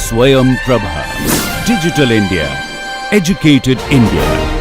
Swayam Prabha. Digital India. Educated India.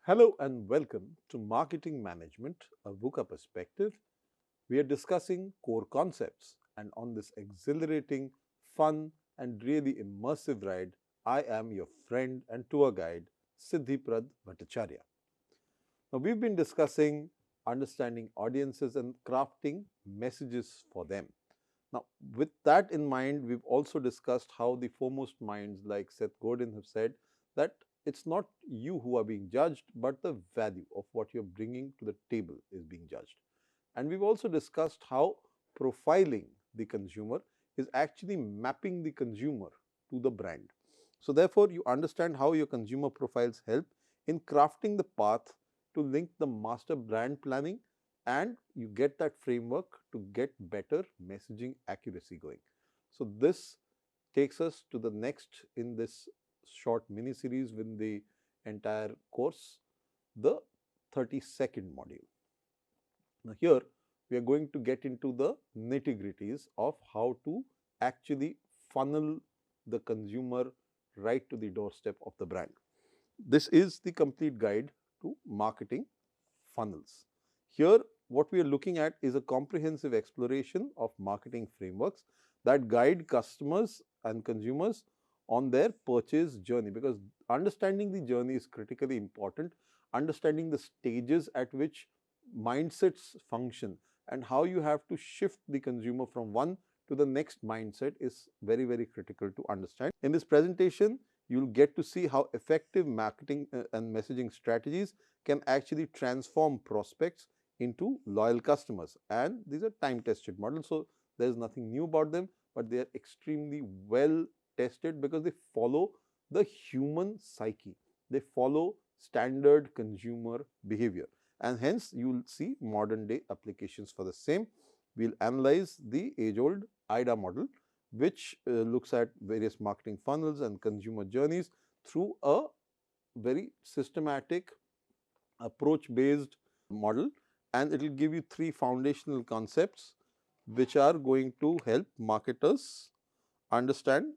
Hello and welcome to Marketing Management, a VUCA perspective. We are discussing core concepts, and on this exhilarating, fun, and really immersive ride, I am your friend and tour guide, Siddhi Bhattacharyya. Now, we've been discussing understanding audiences and crafting messages for them. Now, with that in mind, we've also discussed how the foremost minds like Seth Godin have said that it's not you who are being judged, but the value of what you're bringing to the table is being judged. And we've also discussed how profiling the consumer is actually mapping the consumer to the brand. So, therefore, you understand how your consumer profiles help in crafting the path to link the master brand planning, and you get that framework to get better messaging accuracy going. So, this takes us to the next in this short mini series within the entire course, the 32nd module. Now, here we are going to get into the nitty-gritties of how to actually funnel the consumer right to the doorstep of the brand. This is the complete guide to marketing funnels. Here, what we are looking at is a comprehensive exploration of marketing frameworks that guide customers and consumers on their purchase journey, because understanding the journey is critically important. Understanding the stages at which mindsets function and how you have to shift the consumer from one to the next mindset is very, very critical to understand. In this presentation, you'll get to see how effective marketing and messaging strategies can actually transform prospects into loyal customers, and these are time tested models. So, there is nothing new about them, but they are extremely well tested because they follow the human psyche, they follow standard consumer behavior, and hence you will see modern day applications for the same. We will analyze the age old IDA model, which looks at various marketing funnels and consumer journeys through a very systematic approach based model, and it will give you three foundational concepts which are going to help marketers understand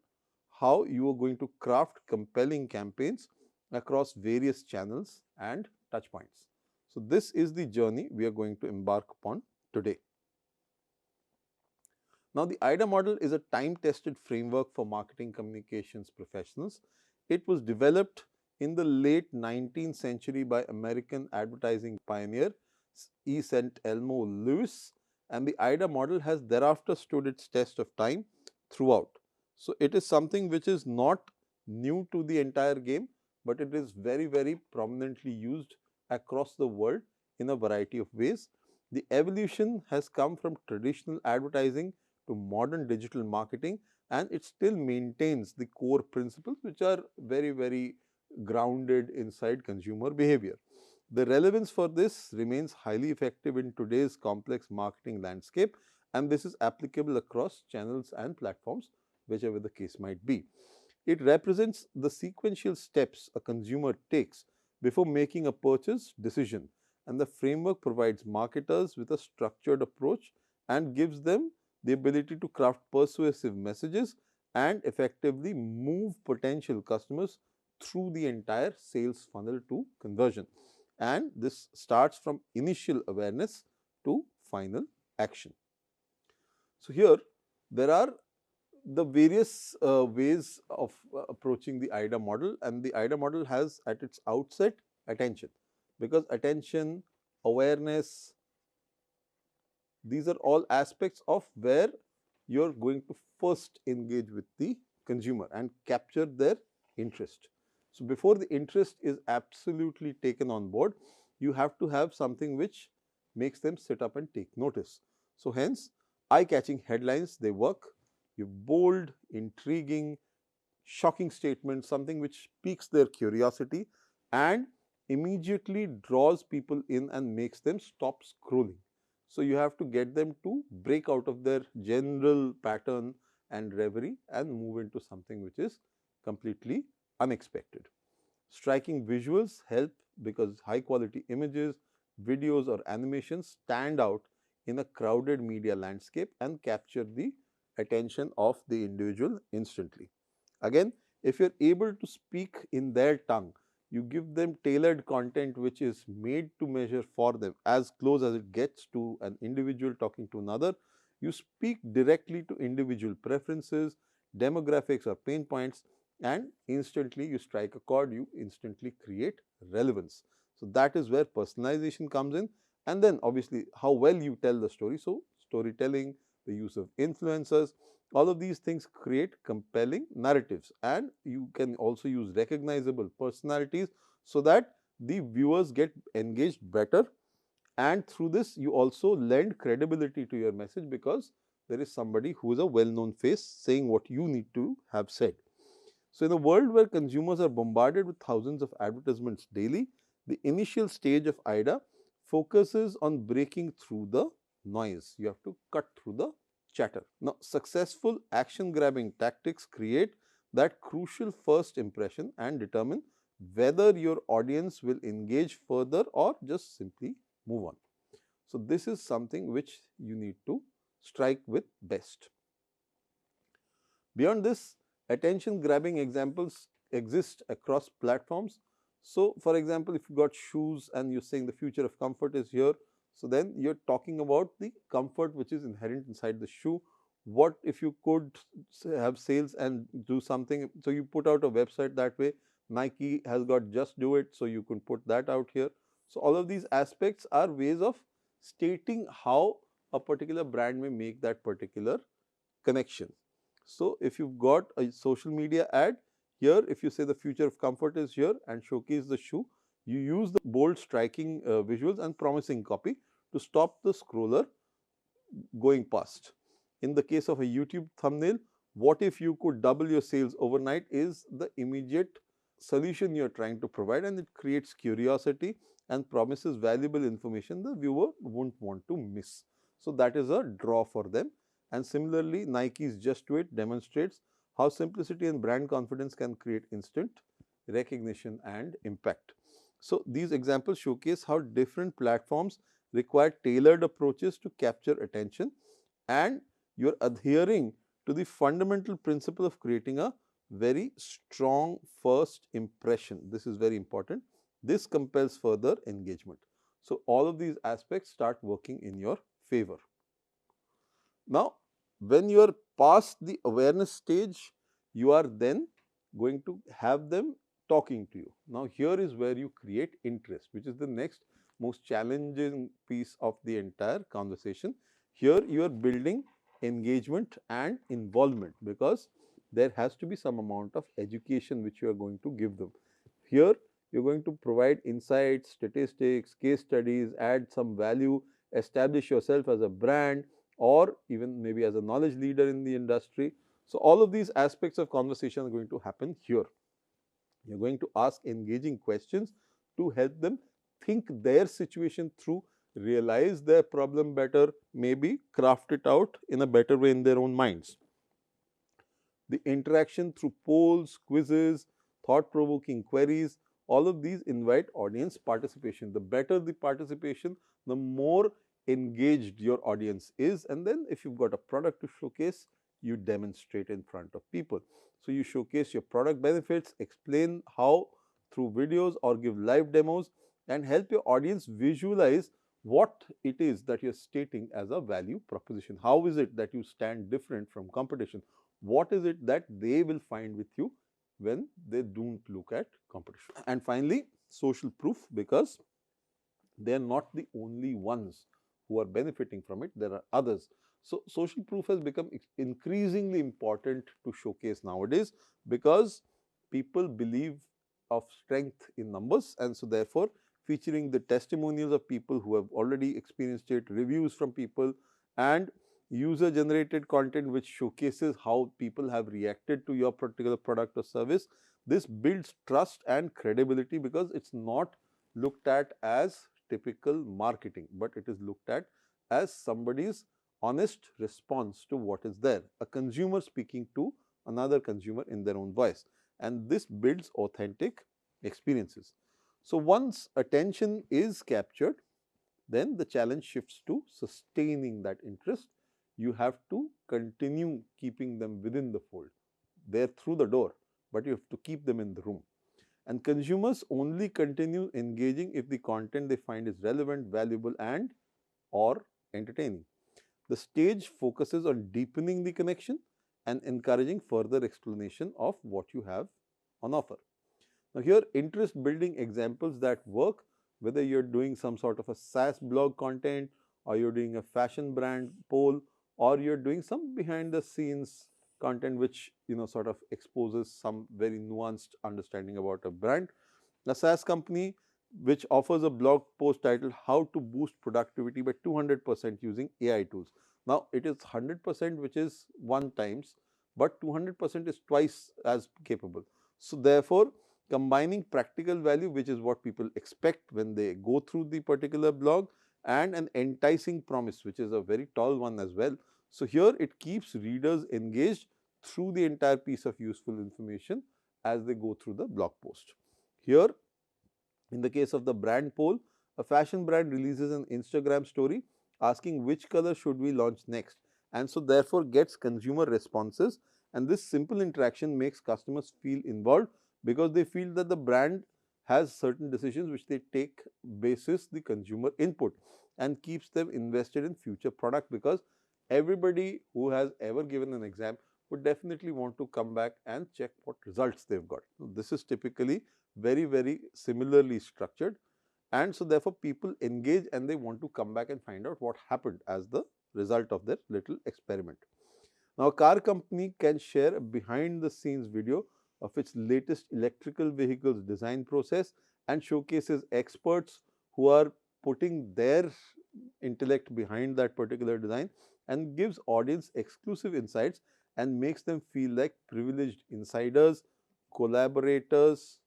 how you are going to craft compelling campaigns across various channels and touch points. So, this is the journey we are going to embark upon today. Now, the IDA model is a time tested framework for marketing communications professionals. It was developed in the late 19th century by American advertising pioneer E. St. Elmo Lewis, and the IDA model has thereafter stood its test of time throughout. So, it is something which is not new to the entire game, but it is very, very prominently used across the world in a variety of ways. The evolution has come from traditional advertising to modern digital marketing, and it still maintains the core principles which are very, very grounded inside consumer behavior. The relevance for this remains highly effective in today's complex marketing landscape, and this is applicable across channels and platforms, whichever the case might be. It represents the sequential steps a consumer takes before making a purchase decision, and the framework provides marketers with a structured approach and gives them the ability to craft persuasive messages and effectively move potential customers through the entire sales funnel to conversion. And this starts from initial awareness to final action. So, here there are the various ways of approaching the IDA model, and the IDA model has at its outset attention, because attention, awareness, these are all aspects of where you are going to first engage with the consumer and capture their interest. So, before the interest is absolutely taken on board, you have to have something which makes them sit up and take notice. So, hence eye-catching headlines, they work. You bold, intriguing, shocking statements, something which piques their curiosity and immediately draws people in and makes them stop scrolling. So you have to get them to break out of their general pattern and reverie and move into something which is completely unexpected. Striking visuals help because high quality images, videos or animations stand out in a crowded media landscape and capture the attention of the individual instantly. Again, if you're able to speak in their tongue, you give them tailored content which is made to measure for them as close as it gets to an individual talking to another. You speak directly to individual preferences, demographics or pain points, and instantly you strike a chord, you instantly create relevance. So that is where personalization comes in, and then obviously how well you tell the story. So storytelling, the use of influencers, all of these things create compelling narratives, and you can also use recognizable personalities so that the viewers get engaged better, and through this you also lend credibility to your message because there is somebody who is a well-known face saying what you need to have said. So, in a world where consumers are bombarded with thousands of advertisements daily, the initial stage of IDA focuses on breaking through the noise. You have to cut through the chatter. Now, successful action grabbing tactics create that crucial first impression and determine whether your audience will engage further or just simply move on. So, this is something which you need to strike with best. Beyond this, attention grabbing examples exist across platforms. So, for example, if you got shoes and you're saying the future of comfort is here, so then you're talking about the comfort which is inherent inside the shoe. What if you could have sales and do something? So, you put out a website that way. Nike has got just do it, so you can put that out here. So, all of these aspects are ways of stating how a particular brand may make that particular connection. So, if you've got a social media ad here, if you say the future of comfort is here and showcase the shoe, you use the bold striking visuals and promising copy to stop the scroller going past. In the case of a YouTube thumbnail, what if you could double your sales overnight is the immediate solution you are trying to provide, and it creates curiosity and promises valuable information the viewer won't want to miss. So, that is a draw for them. And similarly, Nike's Just Do It demonstrates how simplicity and brand confidence can create instant recognition and impact. So, these examples showcase how different platforms require tailored approaches to capture attention, and you are adhering to the fundamental principle of creating a very strong first impression. This is very important. This compels further engagement. So, all of these aspects start working in your favor. Now, when you are past the awareness stage, you are then going to have them talking to you. Now, here is where you create interest, which is the next most challenging piece of the entire conversation. Here you are building engagement and involvement because there has to be some amount of education which you are going to give them. Here you are going to provide insights, statistics, case studies, add some value, establish yourself as a brand, or even maybe as a knowledge leader in the industry. So, all of these aspects of conversation are going to happen here. You are going to ask engaging questions to help them think their situation through, realize their problem better, maybe craft it out in a better way in their own minds. The interaction through polls, quizzes, thought-provoking queries, all of these invite audience participation. The better the participation, the more engaged your audience is, and then if you've got a product to showcase, you demonstrate in front of people. So, you showcase your product benefits, explain how through videos or give live demos, and help your audience visualize what it is that you're stating as a value proposition. How is it that you stand different from competition? What is it that they will find with you when they don't look at competition? And finally, social proof, because they are not the only ones who are benefiting from it, there are others. So, social proof has become increasingly important to showcase nowadays because people believe of strength in numbers, and so therefore, featuring the testimonials of people who have already experienced it, reviews from people, and user generated content which showcases how people have reacted to your particular product or service. This builds trust and credibility because it's not looked at as typical marketing, but it is looked at as somebody's honest response to what is there, a consumer speaking to another consumer in their own voice, and this builds authentic experiences. So once attention is captured, then the challenge shifts to sustaining that interest. You have to continue keeping them within the fold. They're through the door, but you have to keep them in the room. And consumers only continue engaging if the content they find is relevant, valuable, and or entertaining. The stage focuses on deepening the connection and encouraging further explanation of what you have on offer. Now, here interest building examples that work, whether you're doing some sort of a SaaS blog content, or you're doing a fashion brand poll, or you're doing some behind the scenes content which sort of exposes some very nuanced understanding about a brand. A SaaS company which offers a blog post titled How to Boost Productivity by 200% using AI tools. Now, it is 100% which is one times, but 200% is twice as capable. So, therefore, combining practical value, which is what people expect when they go through the particular blog, and an enticing promise, which is a very tall one as well. So, here it keeps readers engaged through the entire piece of useful information as they go through the blog post. Here, in the case of the brand poll, a fashion brand releases an Instagram story asking which color should we launch next, and so therefore gets consumer responses, and this simple interaction makes customers feel involved because they feel that the brand has certain decisions which they take basis the consumer input and keeps them invested in future product, because everybody who has ever given an exam would definitely want to come back and check what results they've got. This is typically very similarly structured, and so therefore people engage and they want to come back and find out what happened as the result of their little experiment. Now, a car company can share a behind the scenes video of its latest electrical vehicles design process and showcases experts who are putting their intellect behind that particular design, and gives audience exclusive insights and makes them feel like privileged insiders, collaborators,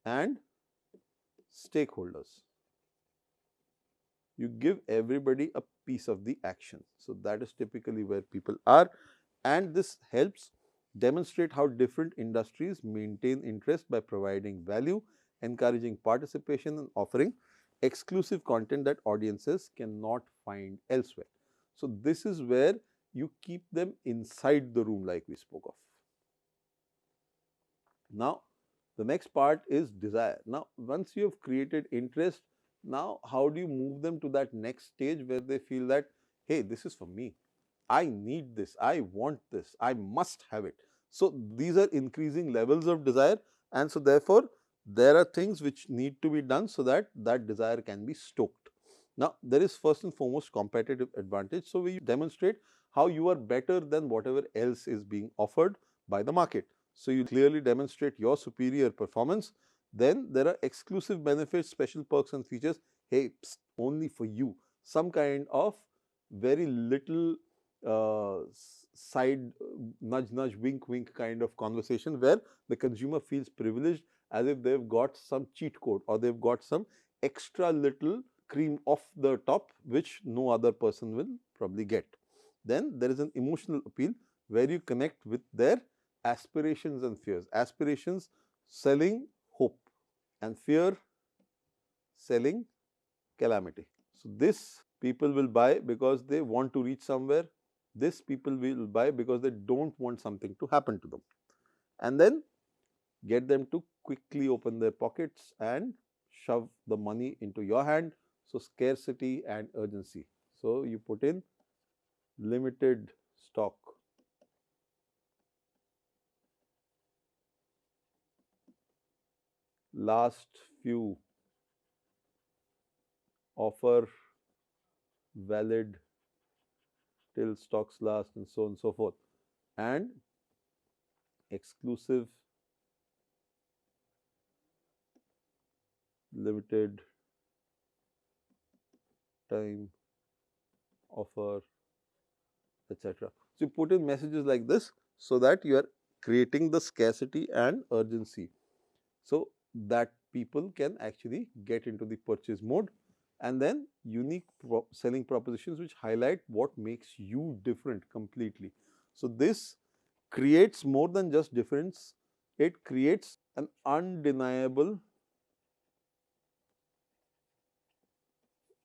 and stakeholders. You give everybody a piece of the action. So, that is typically where people are, and this helps demonstrate how different industries maintain interest by providing value, encouraging participation, and offering exclusive content that audiences cannot find elsewhere. So, this is where you keep them inside the room like we spoke of. Now, the next part is desire. Now, once you have created interest, now how do you move them to that next stage where they feel that, hey, this is for me, I need this, I want this, I must have it. So, these are increasing levels of desire, and so therefore, there are things which need to be done so that that desire can be stoked. Now, there is first and foremost competitive advantage. So, we demonstrate how you are better than whatever else is being offered by the market. So, you clearly demonstrate your superior performance. Then there are exclusive benefits, special perks and features. Hey, psst, only for you. Some kind of very little side nudge, wink, wink kind of conversation where the consumer feels privileged as if they've got some cheat code or they've got some extra little cream off the top which no other person will probably get. Then there is an emotional appeal where you connect with their aspirations and fears. Aspirations selling hope, and fear selling calamity. So, this people will buy because they want to reach somewhere. This people will buy because they don't want something to happen to them, and then get them to quickly open their pockets and shove the money into your hand. So, scarcity and urgency. So, you put in limited stock. Last few, offer valid till stocks last, and so on and so forth, and exclusive, limited time offer, etc. So, you put in messages like this so that you are creating the scarcity and urgency, so that people can actually get into the purchase mode, and then unique selling propositions which highlight what makes you different completely. So, this creates more than just difference, it creates an undeniable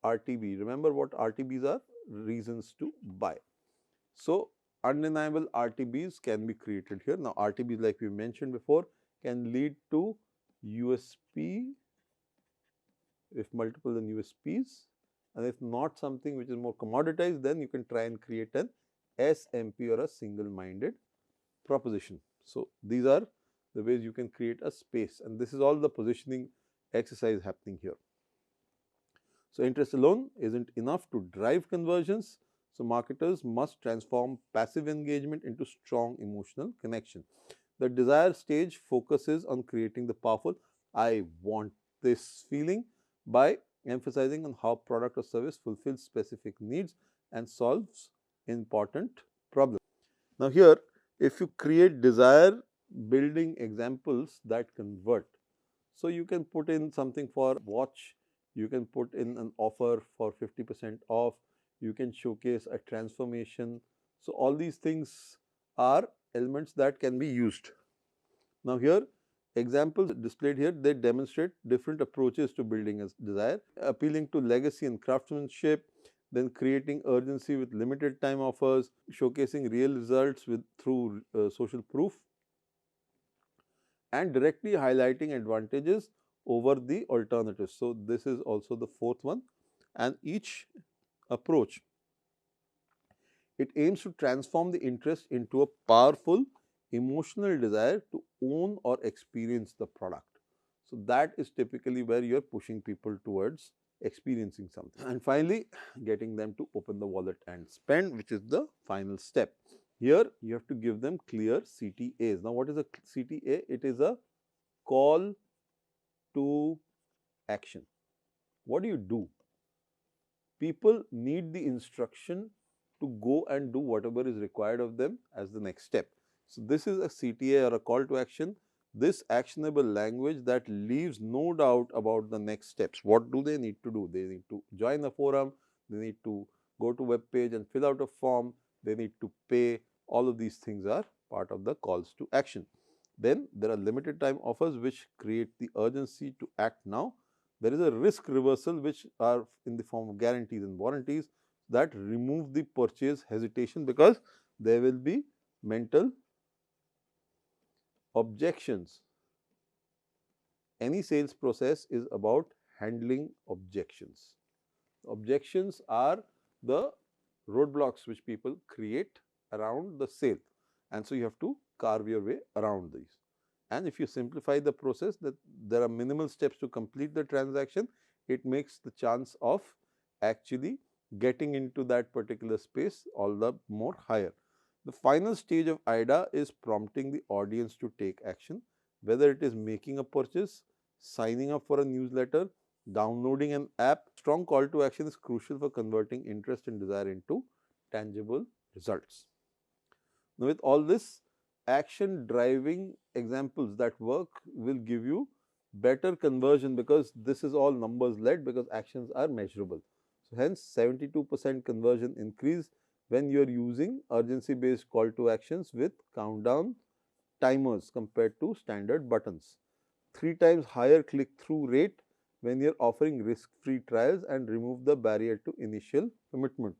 RTB. Remember what RTBs are? Reasons to buy. So, undeniable RTBs can be created here. Now, RTBs, like we mentioned before, can lead to USP if multiple than USPs, and if not something which is more commoditized, then you can try and create an SMP or a single-minded proposition. So, these are the ways you can create a space, and this is all the positioning exercise happening here. So, interest alone isn't enough to drive conversions. So, marketers must transform passive engagement into strong emotional connection. The desire stage focuses on creating the powerful I want this feeling by emphasizing on how product or service fulfills specific needs and solves important problems. Now, here if you create desire building examples that convert, so you can put in something for watch, you can put in an offer for 50% off, you can showcase a transformation. So, all these things are elements that can be used. Now, here examples displayed here, they demonstrate different approaches to building a desire, appealing to legacy and craftsmanship, then creating urgency with limited time offers, showcasing real results with through social proof, and directly highlighting advantages over the alternatives. So, this is also the fourth one, and each approach, it aims to transform the interest into a powerful emotional desire to own or experience the product. So, that is typically where you are pushing people towards experiencing something. And finally, getting them to open the wallet and spend, which is the final step. Here, you have to give them clear CTAs. Now, what is a CTA? It is a call to action. What do you do? People need the instruction to go and do whatever is required of them as the next step. So, this is a CTA or a call to action, this actionable language that leaves no doubt about the next steps. What do they need to do? They need to join the forum, they need to go to web page and fill out a form, they need to pay. All of these things are part of the calls to action. Then there are limited time offers which create the urgency to act now. There is a risk reversal which are in the form of guarantees and warranties that remove the purchase hesitation, because there will be mental objections. Any sales process is about handling objections. Objections are the roadblocks which people create around the sale, and so you have to carve your way around these. And if you simplify the process, that there are minimal steps to complete the transaction, it makes the chance of actually getting into that particular space all the more higher. The final stage of IDA is prompting the audience to take action, whether it is making a purchase, signing up for a newsletter, downloading an app. Strong call to action is crucial for converting interest and desire into tangible results. Now, with all this, action driving examples that work will give you better conversion, because this is all numbers led, because actions are measurable. So, hence 72% conversion increase when you are using urgency based call to actions with countdown timers compared to standard buttons. 3 times higher click through rate when you are offering risk free trials and remove the barrier to initial commitment.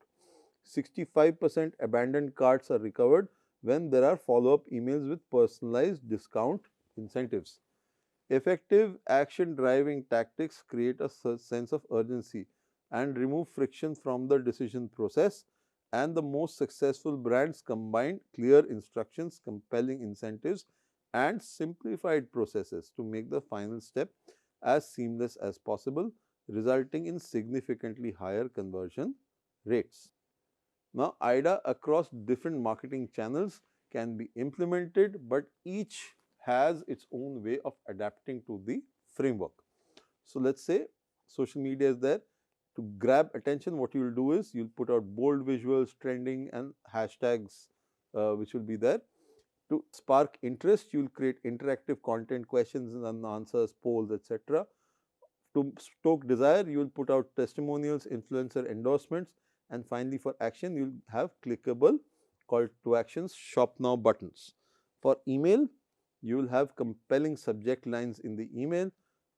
65% abandoned carts are recovered when there are follow up emails with personalized discount incentives. Effective action driving tactics create a sense of urgency and remove friction from the decision process, and the most successful brands combine clear instructions, compelling incentives, and simplified processes to make the final step as seamless as possible, resulting in significantly higher conversion rates. Now, IDA across different marketing channels can be implemented, but each has its own way of adapting to the framework. So, let us say social media is there, To grab attention, what you will do is you will put out bold visuals, trending and hashtags which will be there. To spark interest, you will create interactive content, questions and answers, polls, etc. To stoke desire, you will put out testimonials, influencer endorsements, and finally for action, you will have clickable call to actions, shop now buttons. For email, you will have compelling subject lines in the email,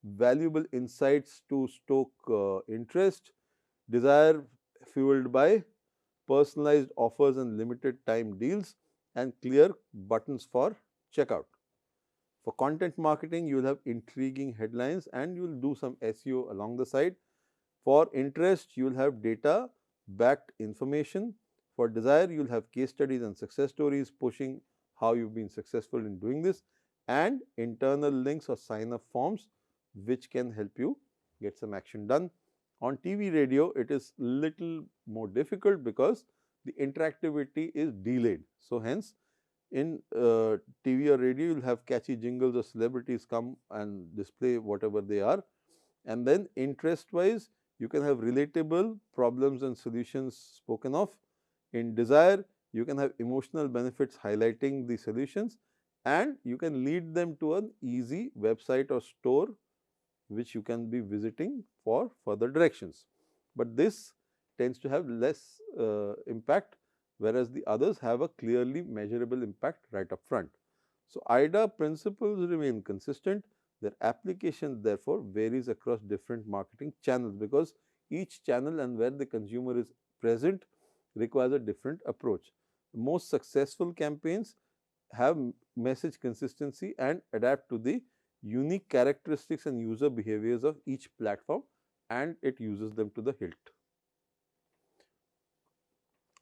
valuable insights to stoke interest, desire fueled by personalized offers and limited time deals, and clear buttons for checkout. For content marketing, you will have intriguing headlines and you will do some SEO along the side. For interest, you will have data backed information. For desire, you will have case studies and success stories pushing how you've been successful in doing this, and internal links or sign up forms which can help you get some action done. On TV, radio, it is little more difficult because the interactivity is delayed. So, hence in TV or radio, you will have catchy jingles or celebrities come and display whatever they are. And then interest wise, you can have relatable problems and solutions spoken of. In desire, you can have emotional benefits highlighting the solutions, and you can lead them to an easy website or store which you can be visiting for further directions. But this tends to have less impact, whereas the others have a clearly measurable impact right up front. So, IDA principles remain consistent. Their application therefore varies across different marketing channels, because each channel and where the consumer is present requires a different approach. Most successful campaigns have message consistency and adapt to the unique characteristics and user behaviors of each platform, and it uses them to the hilt.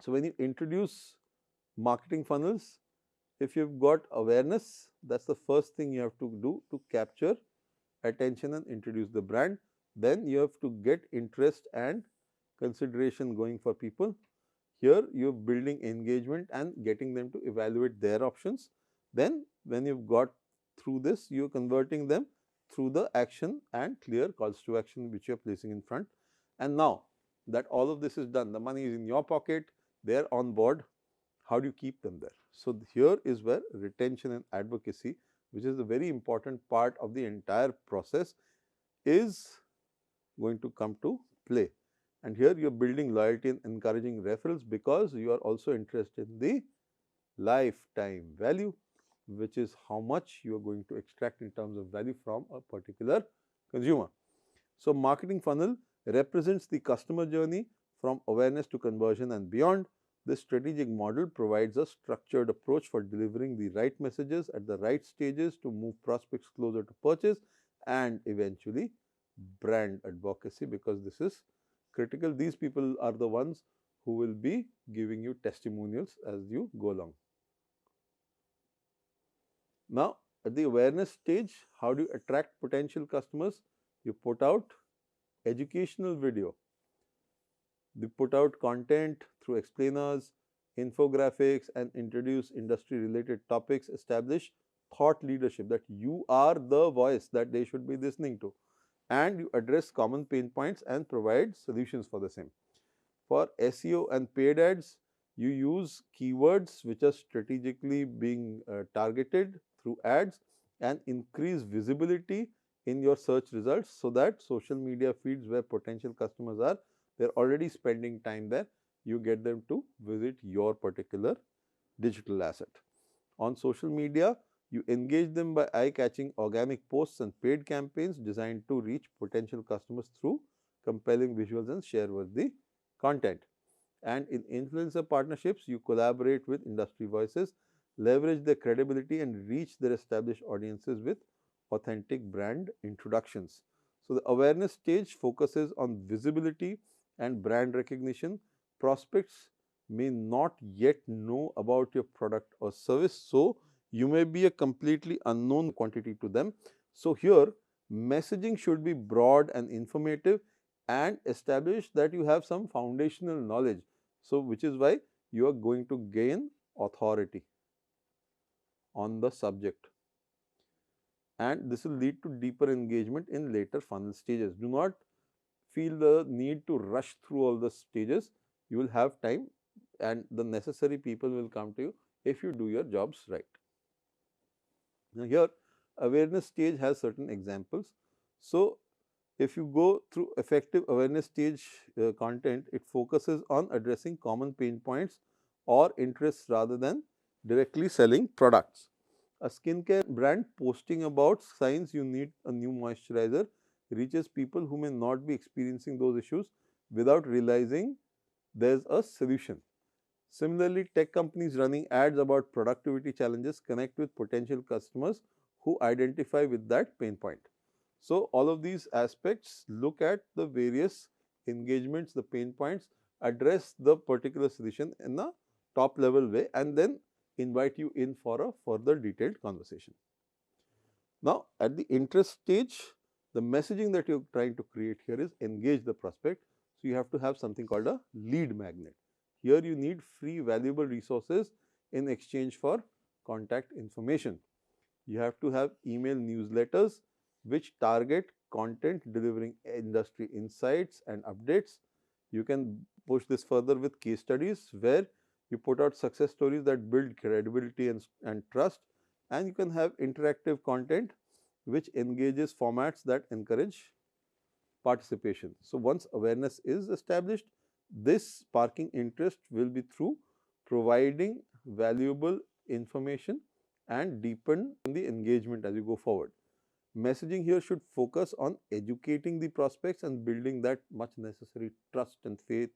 So, when you introduce marketing funnels, if you've got awareness, that's the first thing you have to do to capture attention and introduce the brand. Then you have to get interest and consideration going for people. Here you are building engagement and getting them to evaluate their options. Then when you've got through this, you are converting them through the action and clear calls to action which you are placing in front. And now that all of this is done, the money is in your pocket, they are on board. How do you keep them there? So, here is where retention and advocacy, which is a very important part of the entire process, is going to come to play. And here you are building loyalty and encouraging referrals, because you are also interested in the lifetime value, which is how much you are going to extract in terms of value from a particular consumer. So, marketing funnel represents the customer journey from awareness to conversion and beyond. This strategic model provides a structured approach for delivering the right messages at the right stages to move prospects closer to purchase and eventually brand advocacy, because this is critical. These people are the ones who will be giving you testimonials as you go along. Now, at the awareness stage, how do you attract potential customers? You put out educational video. They put out content through explainers, infographics, and introduce industry related topics, establish thought leadership, that you are the voice that they should be listening to, and you address common pain points and provide solutions for the same. For SEO and paid ads, you use keywords which are strategically being targeted through ads and increase visibility in your search results, so that social media feeds where potential customers are, they are already spending time there, you get them to visit your particular digital asset. On social media, you engage them by eye-catching organic posts and paid campaigns designed to reach potential customers through compelling visuals and share-worthy content. And in influencer partnerships, you collaborate with industry voices, leverage their credibility and reach their established audiences with authentic brand introductions. So, the awareness stage focuses on visibility and brand recognition. Prospects may not yet know about your product or service, so you may be a completely unknown quantity to them. So, here messaging should be broad and informative and establish that you have some foundational knowledge. So, which is why you are going to gain authority on the subject, and this will lead to deeper engagement in later funnel stages. Do not feel the need to rush through all the stages, you will have time and the necessary people will come to you if you do your jobs right. Now, here awareness stage has certain examples. So, if you go through effective awareness stage content, it focuses on addressing common pain points or interests rather than directly selling products. A skincare brand posting about signs you need a new moisturizer reaches people who may not be experiencing those issues without realizing there's a solution. Similarly, tech companies running ads about productivity challenges connect with potential customers who identify with that pain point. So, all of these aspects look at the various engagements, the pain points, address the particular solution in a top level way and then invite you in for a further detailed conversation. Now, at the interest stage, the messaging that you are trying to create here is engage the prospect. So, you have to have something called a lead magnet. Here you need free valuable resources in exchange for contact information. You have to have email newsletters which target content delivering industry insights and updates. You can push this further with case studies where you put out success stories that build credibility and trust, and you can have interactive content which engages formats that encourage participation. So, once awareness is established, this sparking interest will be through providing valuable information and deepen the engagement as you go forward. Messaging here should focus on educating the prospects and building that much necessary trust and faith,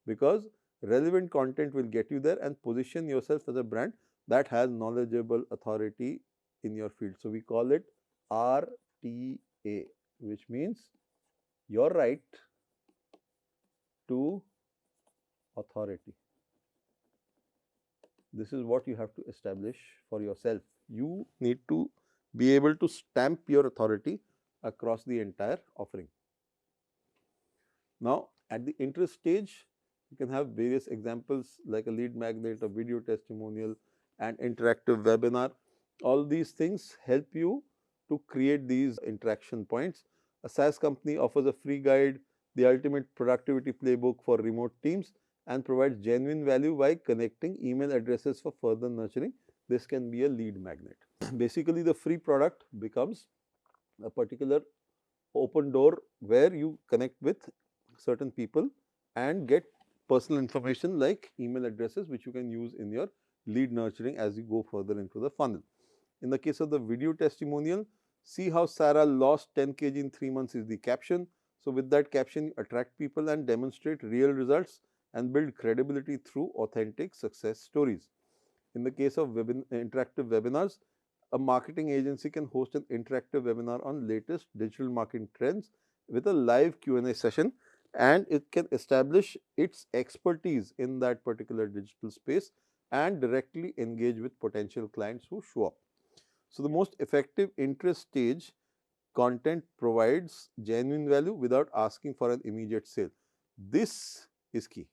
because relevant content will get you there and position yourself as a brand that has knowledgeable authority in your field. So, we call it RTA, which means your right to authority. This is what you have to establish for yourself. You need to be able to stamp your authority across the entire offering. Now, at the interest stage, you can have various examples like a lead magnet, a video testimonial, and interactive webinar. All these things help you to create these interaction points. A SaaS company offers a free guide, the ultimate productivity playbook for remote teams, and provides genuine value by connecting email addresses for further nurturing. This can be a lead magnet. Basically, the free product becomes a particular open door where you connect with certain people and get personal information like email addresses which you can use in your lead nurturing as you go further into the funnel. In the case of the video testimonial, see how Sarah lost 10 kg in 3 months is the caption. So, with that caption, you attract people and demonstrate real results and build credibility through authentic success stories. In the case of interactive webinars, a marketing agency can host an interactive webinar on latest digital marketing trends with a live Q&A session, and it can establish its expertise in that particular digital space and directly engage with potential clients who show up. So, the most effective interest stage content provides genuine value without asking for an immediate sale. This is key,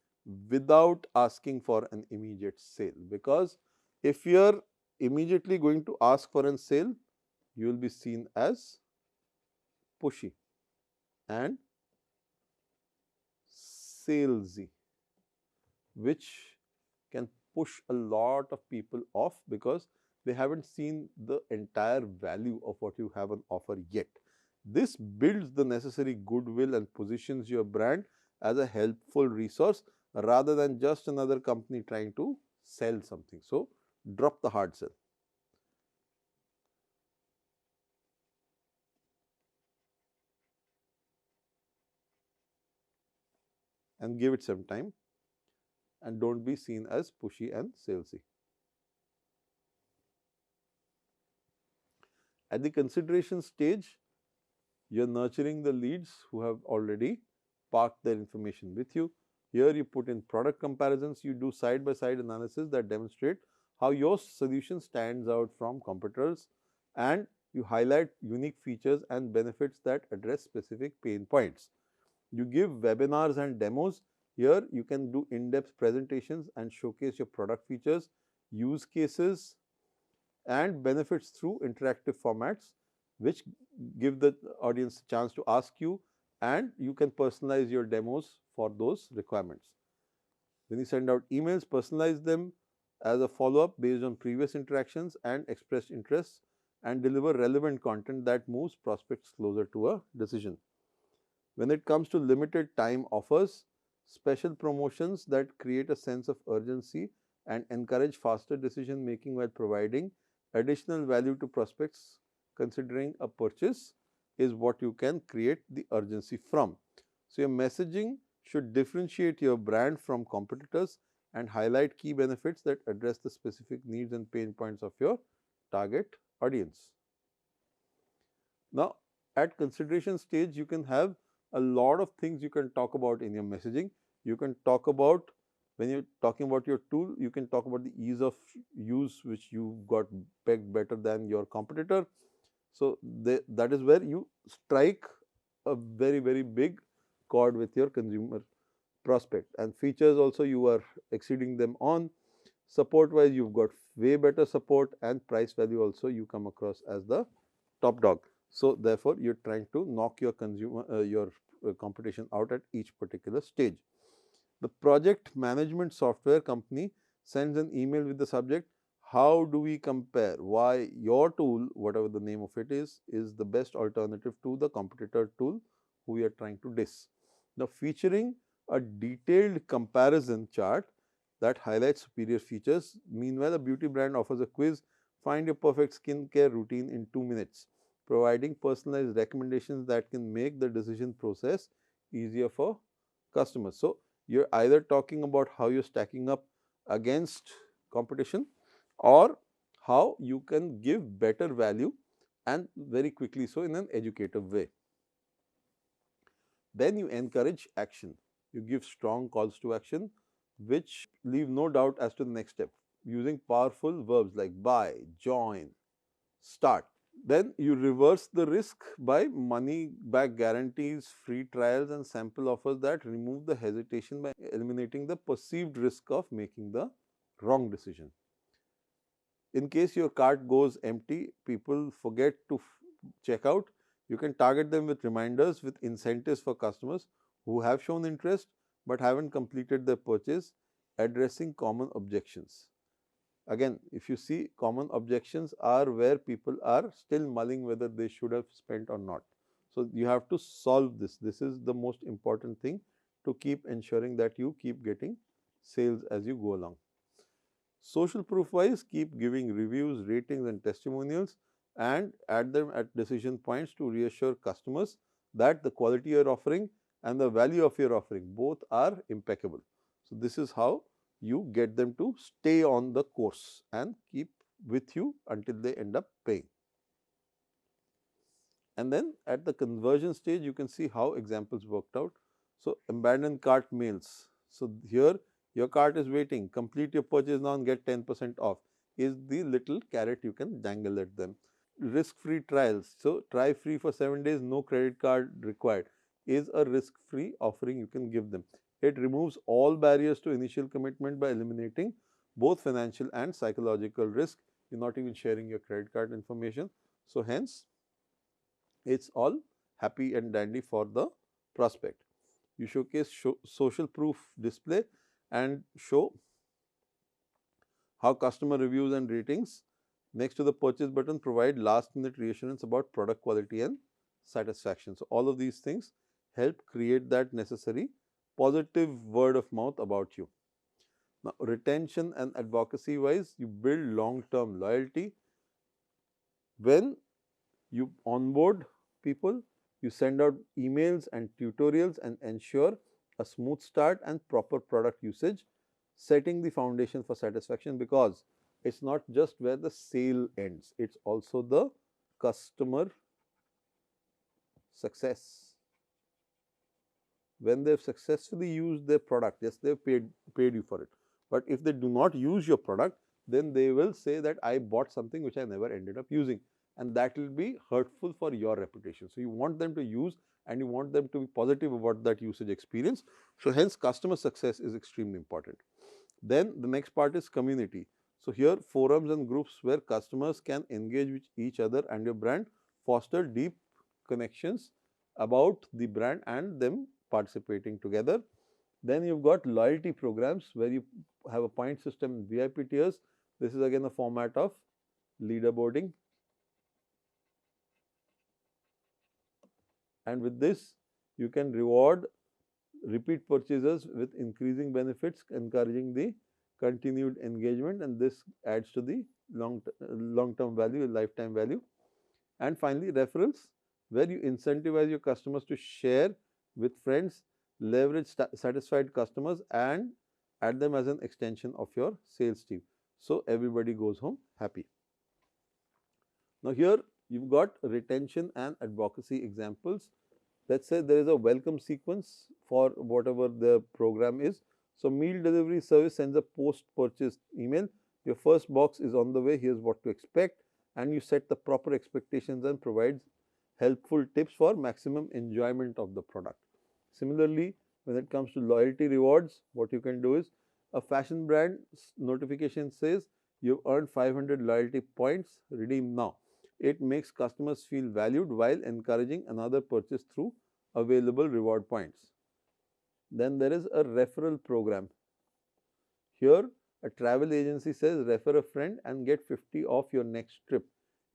without asking for an immediate sale, because if you are immediately going to ask for a sale, you will be seen as pushy and salesy, which can push a lot of people off because they haven't seen the entire value of what you have on offer yet. This builds the necessary goodwill and positions your brand as a helpful resource rather than just another company trying to sell something. So, drop the hard sell. And give it some time, and don't be seen as pushy and salesy. At the consideration stage, you are nurturing the leads who have already parked their information with you. Here you put in product comparisons, you do side-by-side analysis that demonstrate how your solution stands out from competitors, and you highlight unique features and benefits that address specific pain points. You give webinars and demos. Here you can do in-depth presentations and showcase your product features, use cases and benefits through interactive formats which give the audience a chance to ask you and you can personalize your demos for those requirements. When you send out emails, personalize them as a follow-up based on previous interactions and expressed interests, and deliver relevant content that moves prospects closer to a decision. When it comes to limited time offers, special promotions that create a sense of urgency and encourage faster decision making while providing additional value to prospects considering a purchase is what you can create the urgency from. So, your messaging should differentiate your brand from competitors and highlight key benefits that address the specific needs and pain points of your target audience. Now, at consideration stage, you can have a lot of things you can talk about in your messaging. You can talk about, when you're talking about your tool, you can talk about the ease of use which you got pegged better than your competitor. So, that is where you strike a very, very big chord with your consumer prospect, and features also you are exceeding them on. Support wise, you've got way better support, and price value also you come across as the top dog. So, therefore, you're trying to knock your competition out at each particular stage. The project management software company sends an email with the subject, how do we compare? Why your tool, whatever the name of it is the best alternative to the competitor tool who we are trying to diss. Now, featuring a detailed comparison chart that highlights superior features. Meanwhile, a beauty brand offers a quiz, find your perfect skincare routine in 2 minutes, providing personalized recommendations that can make the decision process easier for customers. So, you're either talking about how you're stacking up against competition or how you can give better value and very quickly so in an educative way. Then you encourage action. You give strong calls to action which leave no doubt as to the next step, using powerful verbs like buy, join, start. Then you reverse the risk by money back guarantees, free trials and sample offers that remove the hesitation by eliminating the perceived risk of making the wrong decision. In case your cart goes empty, people forget to check out, you can target them with reminders with incentives for customers who have shown interest but haven't completed their purchase, addressing common objections. Again, if you see, common objections are where people are still mulling whether they should have spent or not. So, you have to solve this. This is the most important thing to keep ensuring that you keep getting sales as you go along. Social proof wise, keep giving reviews, ratings and testimonials and add them at decision points to reassure customers that the quality you are offering and the value of your offering both are impeccable. So, this is how you get them to stay on the course and keep with you until they end up paying. And then at the conversion stage, you can see how examples worked out. So, abandoned cart mails. So, here your cart is waiting, complete your purchase now and get 10% off is the little carrot you can dangle at them. Risk-free trials. So, try free for 7 days, no credit card required is a risk-free offering you can give them. It removes all barriers to initial commitment by eliminating both financial and psychological risk. You're not even sharing your credit card information. So, hence, it's all happy and dandy for the prospect. You showcase social proof display and show how customer reviews and ratings next to the purchase button provide last minute reassurance about product quality and satisfaction. So, all of these things help create that necessary positive word of mouth about you. Now, retention and advocacy wise, you build long term loyalty. When you onboard people, you send out emails and tutorials and ensure a smooth start and proper product usage, setting the foundation for satisfaction, because it's not just where the sale ends, it's also the customer success. When they've successfully used their product, yes, they've paid you for it. But if they do not use your product, then they will say that I bought something which I never ended up using, and that will be hurtful for your reputation. So, you want them to use and you want them to be positive about that usage experience. So, hence customer success is extremely important. Then the next part is community. So, here forums and groups where customers can engage with each other and your brand, foster deep connections about the brand and them participating together. Then you've got loyalty programs where you have a point system, VIP tiers. This is again a format of leaderboarding. And with this, you can reward repeat purchasers with increasing benefits, encouraging the continued engagement, and this adds to the long-term value, lifetime value. And finally, referrals, where you incentivize your customers to share with friends, leverage satisfied customers, and add them as an extension of your sales team. So everybody goes home happy. Now here you've got retention and advocacy examples. Let's say there is a welcome sequence for whatever the program is. So meal delivery service sends a post-purchase email. Your first box is on the way. Here's what to expect, and you set the proper expectations and provides helpful tips for maximum enjoyment of the product. Similarly, when it comes to loyalty rewards, what you can do is a fashion brand notification says you've earned 500 loyalty points, redeem now. It makes customers feel valued while encouraging another purchase through available reward points. Then there is a referral program. Here, a travel agency says refer a friend and get 50 off your next trip.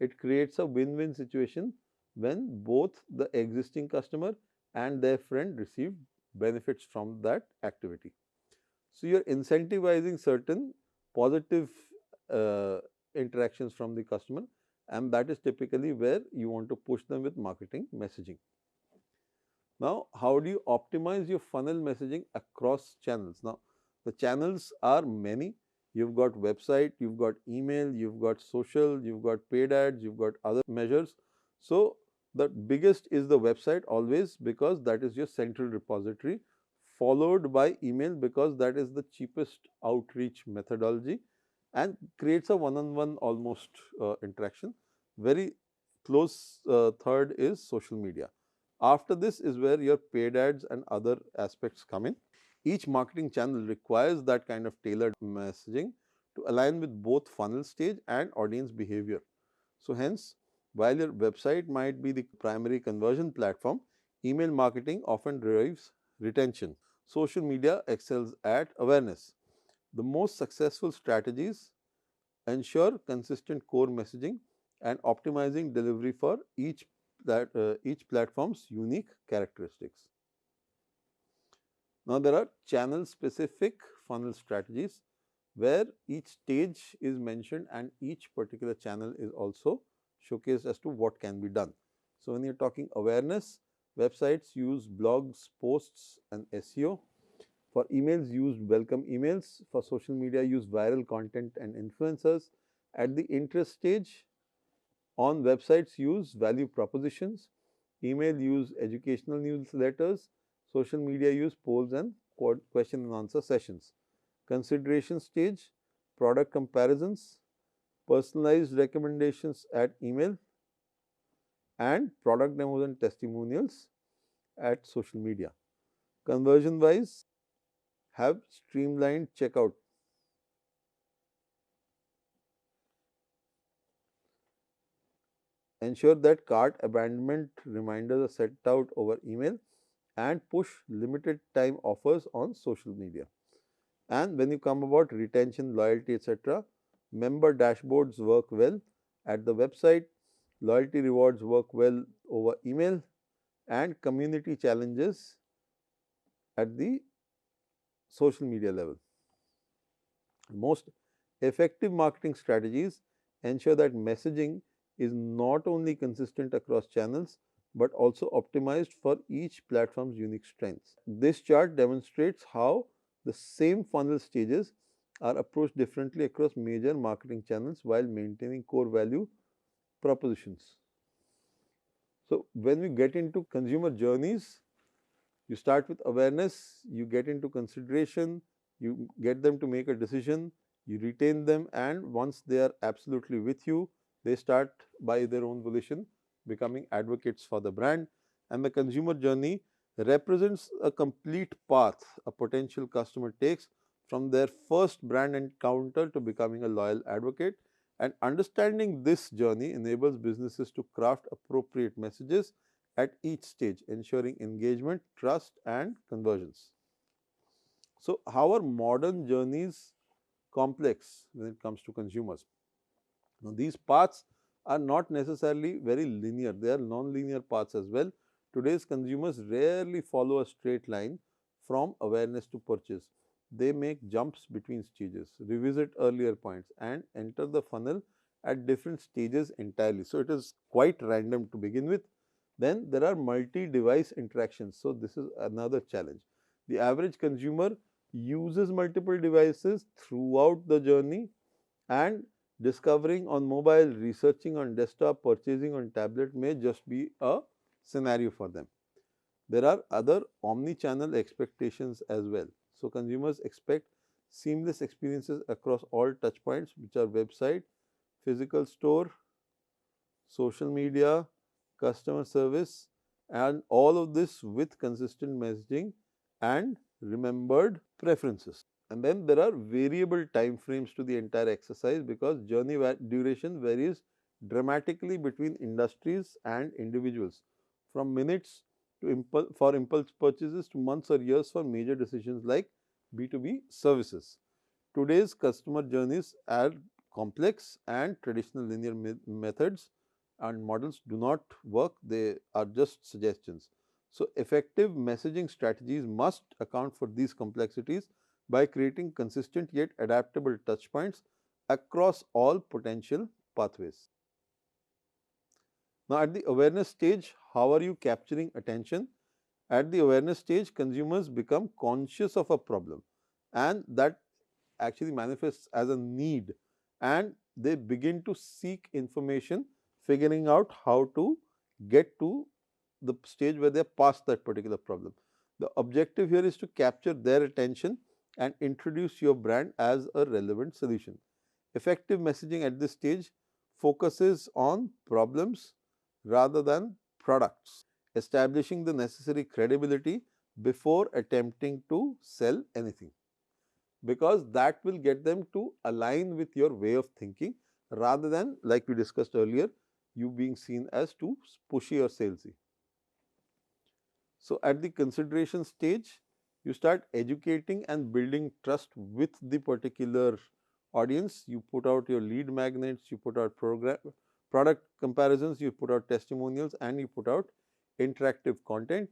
It creates a win-win situation when both the existing customer and their friend receive benefits from that activity. So, you are incentivizing certain positive interactions from the customer, and that is typically where you want to push them with marketing messaging. Now, how do you optimize your funnel messaging across channels? Now, the channels are many. You've got website, you've got email, you've got social, you've got paid ads, you've got other measures. So, the biggest is the website always, because that is your central repository, followed by email because that is the cheapest outreach methodology and creates a one-on-one almost interaction. Very close third is social media. After this is where your paid ads and other aspects come in. Each marketing channel requires that kind of tailored messaging to align with both funnel stage and audience behavior. So hence, while your website might be the primary conversion platform, email marketing often drives retention. Social media excels at awareness. The most successful strategies ensure consistent core messaging and optimizing delivery for each platform's unique characteristics. Now, there are channel specific funnel strategies where each stage is mentioned and each particular channel is also showcased as to what can be done. So, when you are talking awareness, websites use blogs, posts and SEO. For emails, use welcome emails. For social media, use viral content and influencers. At the interest stage, on websites, use value propositions. Email, use educational newsletters. Social media, use polls and question and answer sessions. Consideration stage, product comparisons, personalized recommendations at email, and product demos and testimonials at social media. Conversion wise, have streamlined checkout. Ensure that cart abandonment reminders are set out over email and push limited time offers on social media. And when you come about retention, loyalty, etc., member dashboards work well at the website, loyalty rewards work well over email, and community challenges at the social media level. Most effective marketing strategies ensure that messaging is not only consistent across channels but also optimized for each platform's unique strengths. This chart demonstrates how the same funnel stages are approached differently across major marketing channels while maintaining core value propositions. So, when we get into consumer journeys, you start with awareness, you get into consideration, you get them to make a decision, you retain them, and once they are absolutely with you, they start by their own volition becoming advocates for the brand. And the consumer journey represents a complete path a potential customer takes from their first brand encounter to becoming a loyal advocate. And understanding this journey enables businesses to craft appropriate messages at each stage, ensuring engagement, trust and conversions. So, how are modern journeys complex when it comes to consumers? Now, these paths are not necessarily very linear, they are non-linear paths as well. Today's consumers rarely follow a straight line from awareness to purchase. They make jumps between stages, revisit earlier points and enter the funnel at different stages entirely. So, it is quite random to begin with. Then there are multi-device interactions. So, this is another challenge. The average consumer uses multiple devices throughout the journey, and discovering on mobile, researching on desktop, purchasing on tablet may just be a scenario for them. There are other omni-channel expectations as well. So, consumers expect seamless experiences across all touch points, which are website, physical store, social media, customer service, and all of this with consistent messaging and remembered preferences. And then there are variable time frames to the entire exercise, because journey duration varies dramatically between industries and individuals, from minutes to for impulse purchases to months or years for major decisions like B2B services. Today's customer journeys are complex, and traditional linear methods and models do not work, they are just suggestions. So, effective messaging strategies must account for these complexities by creating consistent yet adaptable touchpoints across all potential pathways. Now, at the awareness stage, how are you capturing attention? At the awareness stage, consumers become conscious of a problem, and that actually manifests as a need, and they begin to seek information, figuring out how to get to the stage where they are past that particular problem. The objective here is to capture their attention and introduce your brand as a relevant solution. Effective messaging at this stage focuses on problems rather than products, establishing the necessary credibility before attempting to sell anything, because that will get them to align with your way of thinking rather than, like we discussed earlier, you being seen as too pushy or salesy. So, at the consideration stage, you start educating and building trust with the particular audience. You put out your lead magnets, you put out product comparisons, you put out testimonials, and you put out interactive content.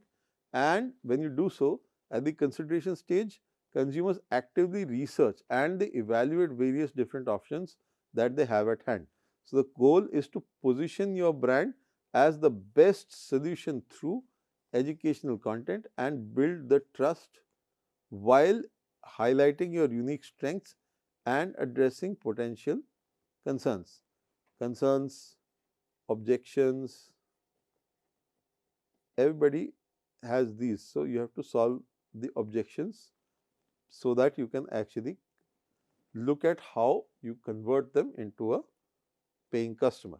And when you do so, at the consideration stage, consumers actively research and they evaluate various different options that they have at hand. So, the goal is to position your brand as the best solution through educational content and build the trust while highlighting your unique strengths and addressing potential concerns. Concerns, objections, everybody has these. So, you have to solve the objections so that you can actually look at how you convert them into a paying customer.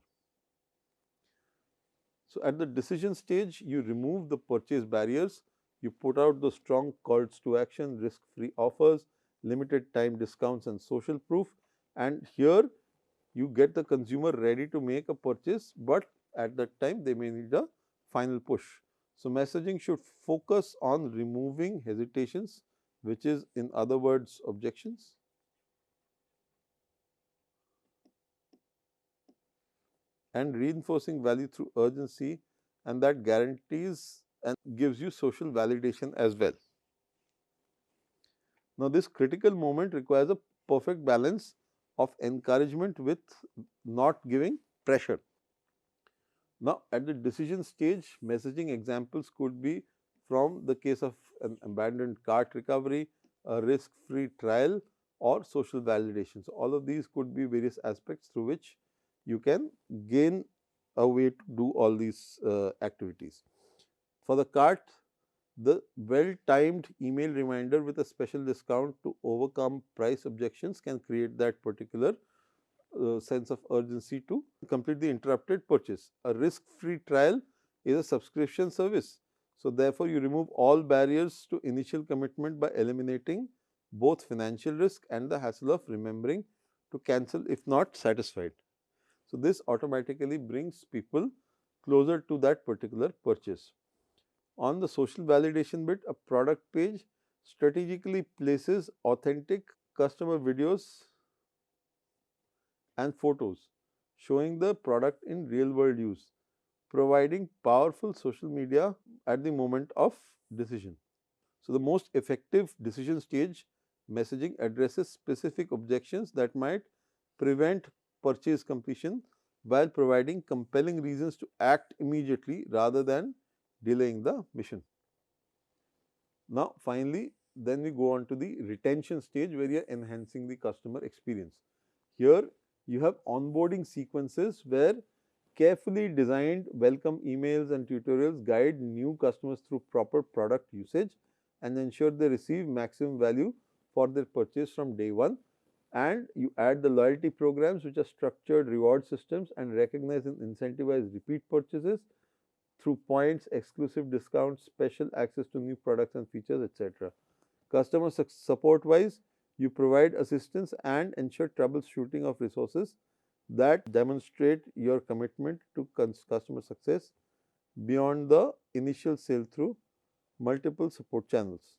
So, at the decision stage, you remove the purchase barriers, you put out the strong calls to action, risk-free offers, limited time discounts and social proof, and here you get the consumer ready to make a purchase, but at that time they may need a final push. So, messaging should focus on removing hesitations, which is in other words objections, and reinforcing value through urgency, and that guarantees and gives you social validation as well. Now, this critical moment requires a perfect balance of encouragement with not giving pressure. Now, at the decision stage, messaging examples could be from the case of an abandoned cart recovery, a risk-free trial, or social validation. So, all of these could be various aspects through which you can gain a way to do all these activities. For the cart, the well-timed email reminder with a special discount to overcome price objections can create that particular sense of urgency to complete the interrupted purchase. A risk-free trial is a subscription service. So, therefore, you remove all barriers to initial commitment by eliminating both financial risk and the hassle of remembering to cancel if not satisfied. So, this automatically brings people closer to that particular purchase. On the social validation bit, a product page strategically places authentic customer videos and photos showing the product in real world use, providing powerful social media at the moment of decision. So, the most effective decision stage messaging addresses specific objections that might prevent purchase completion while providing compelling reasons to act immediately rather than delaying the mission. Now, finally, then we go on to the retention stage where you are enhancing the customer experience. Here, you have onboarding sequences where carefully designed welcome emails and tutorials guide new customers through proper product usage and ensure they receive maximum value for their purchase from day one. And you add the loyalty programs, which are structured reward systems and recognize and incentivize repeat purchases through points, exclusive discounts, special access to new products and features, etc. Customer support wise, you provide assistance and ensure troubleshooting of resources that demonstrate your commitment to customer success beyond the initial sale through multiple support channels.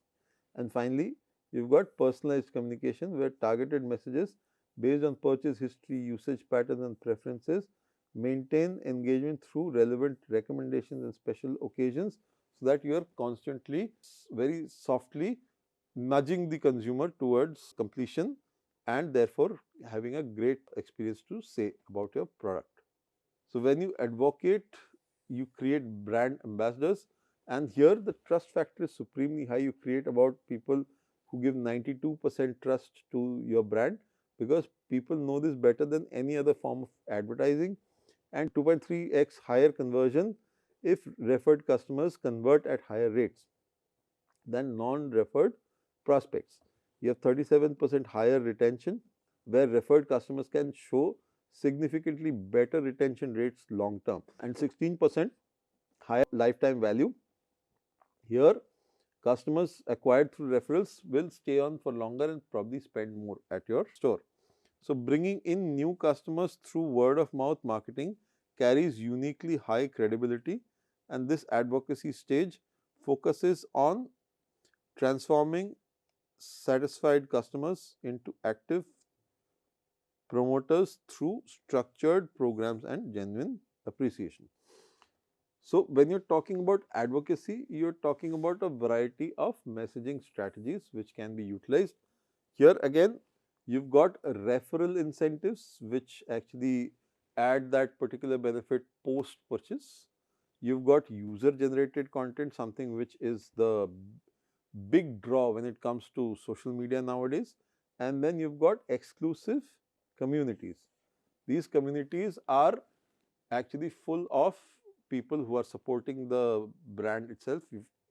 And finally, you've got personalized communication where targeted messages based on purchase history, usage patterns and preferences maintain engagement through relevant recommendations and special occasions so that you are constantly very softly nudging the consumer towards completion and therefore having a great experience to say about your product. So, when you advocate, you create brand ambassadors, and here the trust factor is supremely high. You create about people who give 92% trust to your brand because people know this better than any other form of advertising, and 2.3x higher conversion if referred customers convert at higher rates than non-referred prospects. You have 37% higher retention where referred customers can show significantly better retention rates long term, and 16% higher lifetime value. Here customers acquired through referrals will stay on for longer and probably spend more at your store. So, bringing in new customers through word of mouth marketing carries uniquely high credibility, and this advocacy stage focuses on transforming satisfied customers into active promoters through structured programs and genuine appreciation. So, when you are talking about advocacy, you are talking about a variety of messaging strategies which can be utilized. Here again, you have got referral incentives which actually add that particular benefit post purchase. You have got user generated content, something which is the big draw when it comes to social media nowadays, and then you have got exclusive communities. These communities are actually full of people who are supporting the brand itself.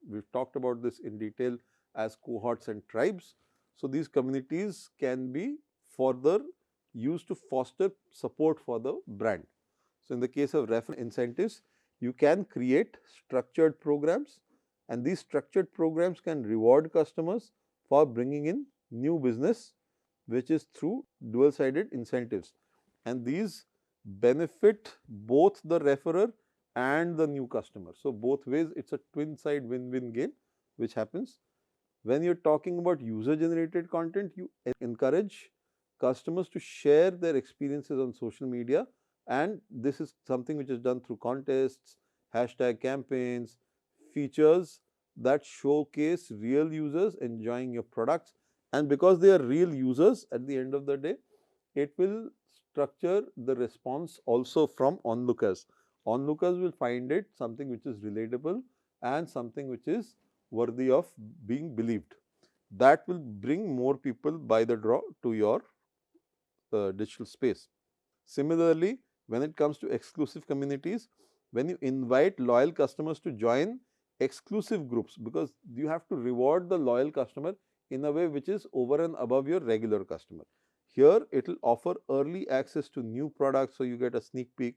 We've talked about this in detail as cohorts and tribes. So, these communities can be further used to foster support for the brand. So, in the case of referral incentives, you can create structured programs, and these structured programs can reward customers for bringing in new business, which is through dual sided incentives, and these benefit both the referrer and the new customer. So, both ways it is a twin side win-win gain which happens. When you are talking about user generated content, you encourage customers to share their experiences on social media, and this is something which is done through contests, hashtag campaigns, features that showcase real users enjoying your products, and because they are real users at the end of the day, it will structure the response also from onlookers. Onlookers will find it something which is relatable and something which is worthy of being believed. That will bring more people by the draw to your digital space. Similarly, when it comes to exclusive communities, when you invite loyal customers to join exclusive groups, because you have to reward the loyal customer in a way which is over and above your regular customer. Here it will offer early access to new products, so you get a sneak peek.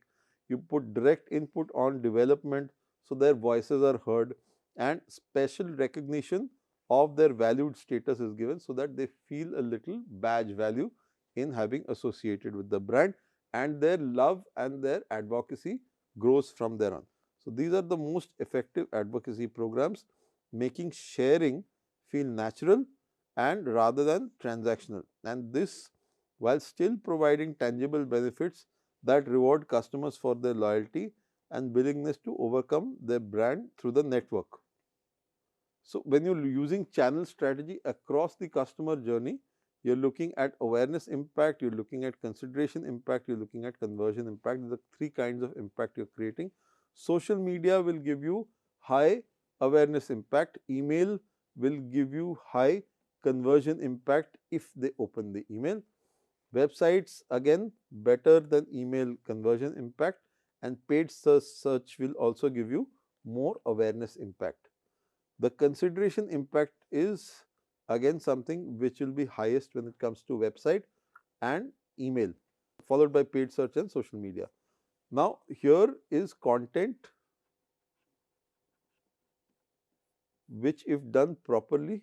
You put direct input on development, so their voices are heard, and special recognition of their valued status is given, so that they feel a little badge value in having associated with the brand, and their love and their advocacy grows from there on. So, these are the most effective advocacy programs, making sharing feel natural and rather than transactional, and this while still providing tangible benefits that reward customers for their loyalty and willingness to overcome their brand through the network. So, when you are using channel strategy across the customer journey, you are looking at awareness impact, you are looking at consideration impact, you are looking at conversion impact. These are three kinds of impact you are creating. Social media will give you high awareness impact, email will give you high conversion impact if they open the email. Websites again better than email conversion impact, and paid search will also give you more awareness impact. The consideration impact is again something which will be highest when it comes to website and email, followed by paid search and social media. Now, here is content which, if done properly,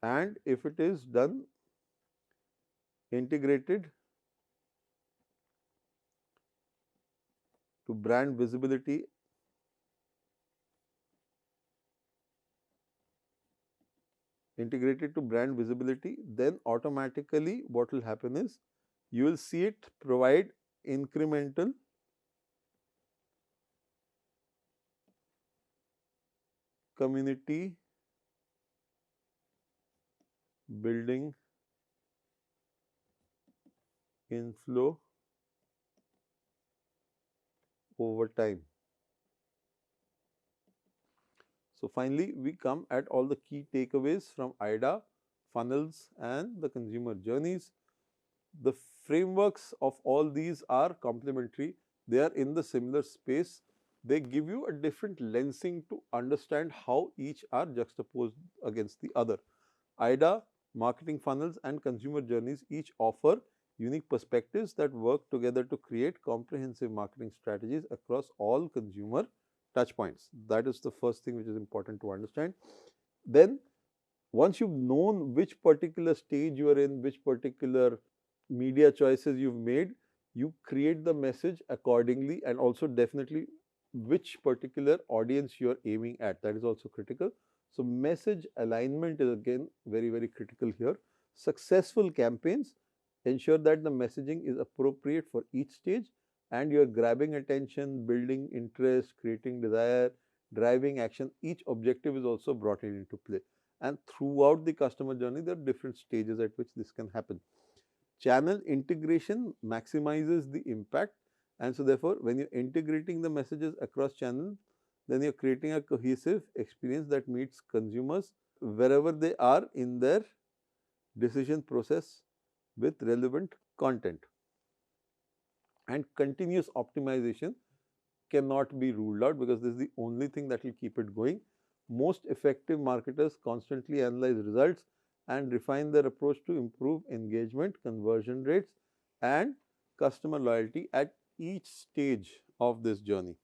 and if it is done integrated to brand visibility, then automatically what will happen is you will see it provide incremental community building inflow over time. So, finally, we come at all the key takeaways from IDA, funnels and the consumer journeys. The frameworks of all these are complementary. They are in the similar space. They give you a different lensing to understand how each are juxtaposed against the other. IDA, marketing funnels and consumer journeys each offer unique perspectives that work together to create comprehensive marketing strategies across all consumer touch points. That is the first thing which is important to understand. Then once you've known which particular stage you are in, which particular media choices you've made, you create the message accordingly, and also definitely which particular audience you are aiming at. That is also critical. So, message alignment is again very critical here. Successful campaigns ensure that the messaging is appropriate for each stage and you are grabbing attention, building interest, creating desire, driving action. Each objective is also brought into play, and throughout the customer journey there are different stages at which this can happen. Channel integration maximizes the impact, and so therefore, when you are integrating the messages across channels, then you are creating a cohesive experience that meets consumers wherever they are in their decision process with relevant content. And continuous optimization cannot be ruled out, because this is the only thing that will keep it going. Most effective marketers constantly analyze results and refine their approach to improve engagement, conversion rates and customer loyalty at each stage of this journey.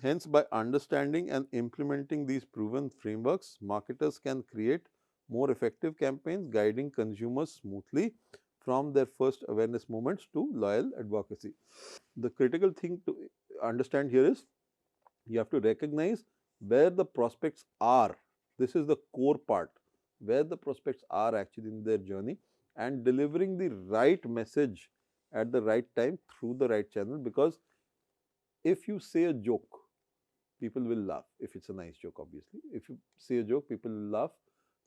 Hence, by understanding and implementing these proven frameworks, marketers can create more effective campaigns, guiding consumers smoothly from their first awareness moments to loyal advocacy. The critical thing to understand here is you have to recognize where the prospects are. This is the core part, where the prospects are actually in their journey, and delivering the right message at the right time through the right channel. Because if you say a joke, people will laugh. If it's a nice joke, obviously. If you say a joke, people will laugh.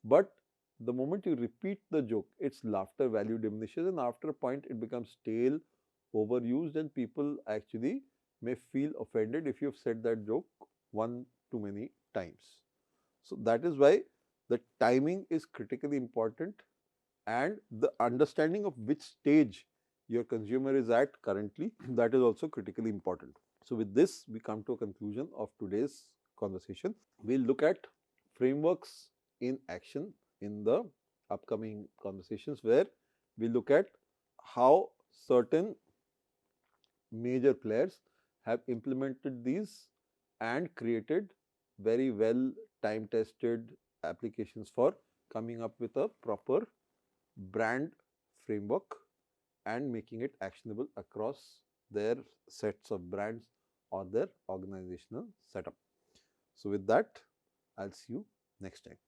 But the moment you repeat the joke, its laughter value diminishes, and after a point it becomes stale, overused, and people actually may feel offended if you have said that joke one too many times. So, that is why the timing is critically important, and the understanding of which stage your consumer is at currently, that is also critically important. So, with this we come to a conclusion of today's conversation. We will look at frameworks in action in the upcoming conversations, where we look at how certain major players have implemented these and created very well time tested applications for coming up with a proper brand framework and making it actionable across their sets of brands or their organizational setup. So, with that, I'll see you next time.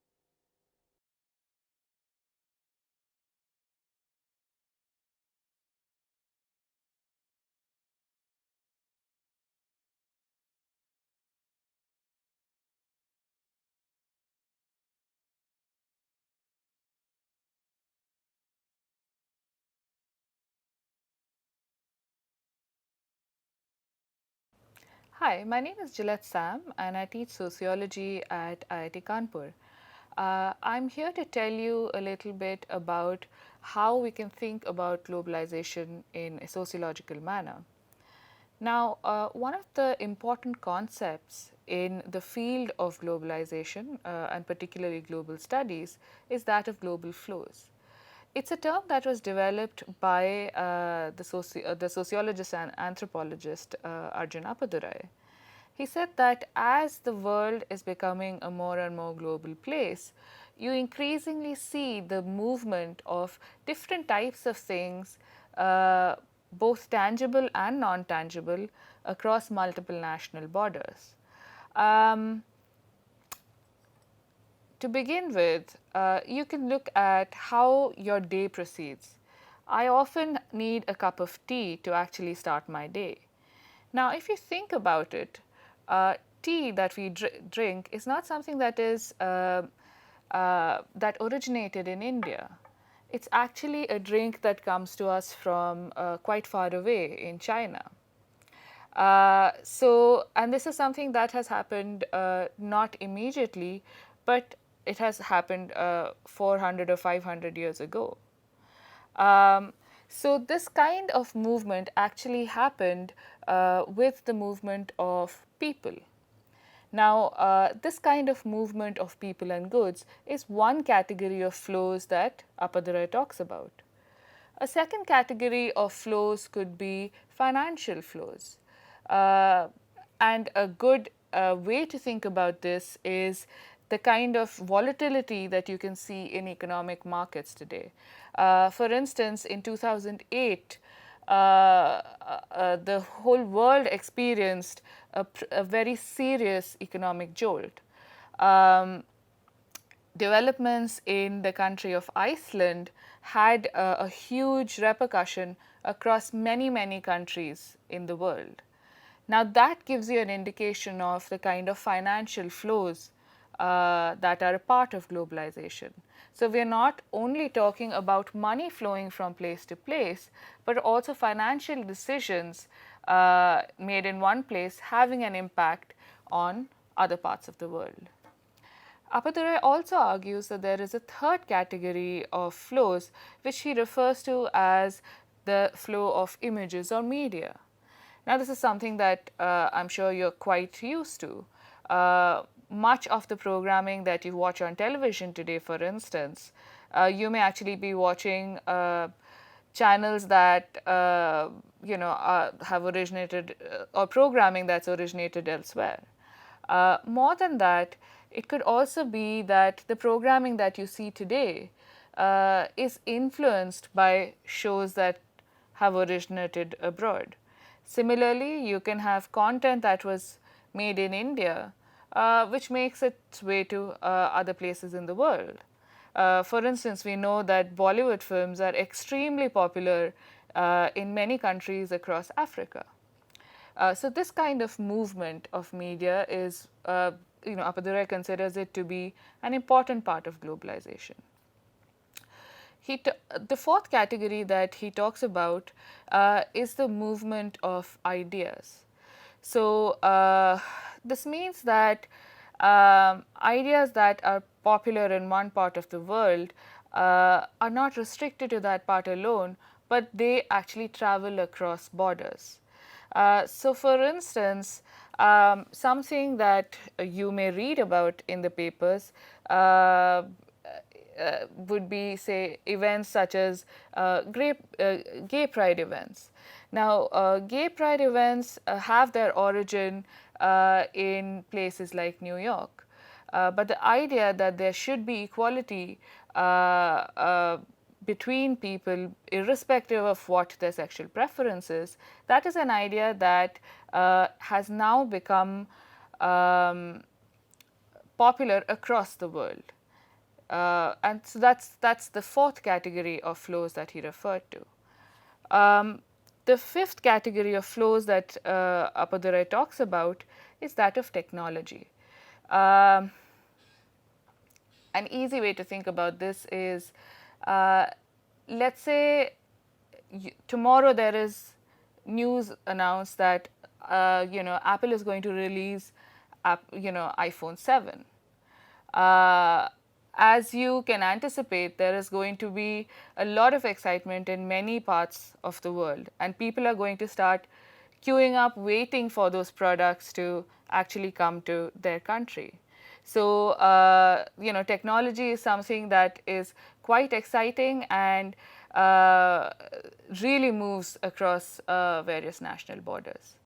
Hi, my name is Gillette Sam and I teach sociology at IIT Kanpur. I'm here to tell you a little bit about how we can think about globalization in a sociological manner. Now, one of the important concepts in the field of globalization and particularly global studies is that of global flows. It's a term that was developed by the sociologist and anthropologist Arjun Appadurai. He said that as the world is becoming a more and more global place, you increasingly see the movement of different types of things, both tangible and non tangible, across multiple national borders. Um, to begin with, you can look at how your day proceeds. I often need a cup of tea to actually start my day. Now, if you think about it, tea that we drink is not something that is that originated in India. It's actually a drink that comes to us from quite far away in China. And this is something that has happened not immediately, but it has happened 400 or 500 years ago. Um, so this kind of movement actually happened with the movement of people. Now, this kind of movement of people and goods is one category of flows that Appadurai talks about. A second category of flows could be financial flows. Uh, and a good way to think about this is the kind of volatility that you can see in economic markets today. For instance, in 2008, the whole world experienced a very serious economic jolt. Um, Developments in the country of Iceland had a huge repercussion across many, many countries in the world. Now, that gives you an indication of the kind of financial flows that are a part of globalization. So, we are not only talking about money flowing from place to place, but also financial decisions made in one place having an impact on other parts of the world. Appadurai also argues that there is a third category of flows, which he refers to as the flow of images or media. Now, this is something that I'm sure you're quite used to. Much of the programming that you watch on television today, for instance, you may actually be watching channels that have originated or programming that's originated elsewhere. More than that, it could also be that the programming that you see today is influenced by shows that have originated abroad. Similarly, you can have content that was made in India, which makes its way to other places in the world. For instance, we know that Bollywood films are extremely popular in many countries across Africa. So this kind of movement of media is, Appadurai considers it to be an important part of globalization. The fourth category that he talks about is the movement of ideas. So this means that ideas that are popular in one part of the world are not restricted to that part alone, but they actually travel across borders. So, for instance, something that you may read about in the papers would be, say, events such as gay pride events. Now, gay pride events have their origin in places like New York. But the idea that there should be equality between people, irrespective of what their sexual preference is, that is an idea that has now become popular across the world. And so that's the fourth category of flows that he referred to. The fifth category of flows that Appadurai talks about is that of technology. An easy way to think about this is, let's say tomorrow there is news announced that Apple is going to release iPhone 7. As you can anticipate, there is going to be a lot of excitement in many parts of the world, and people are going to start queuing up, waiting for those products to actually come to their country. So, technology is something that is quite exciting and really moves across various national borders.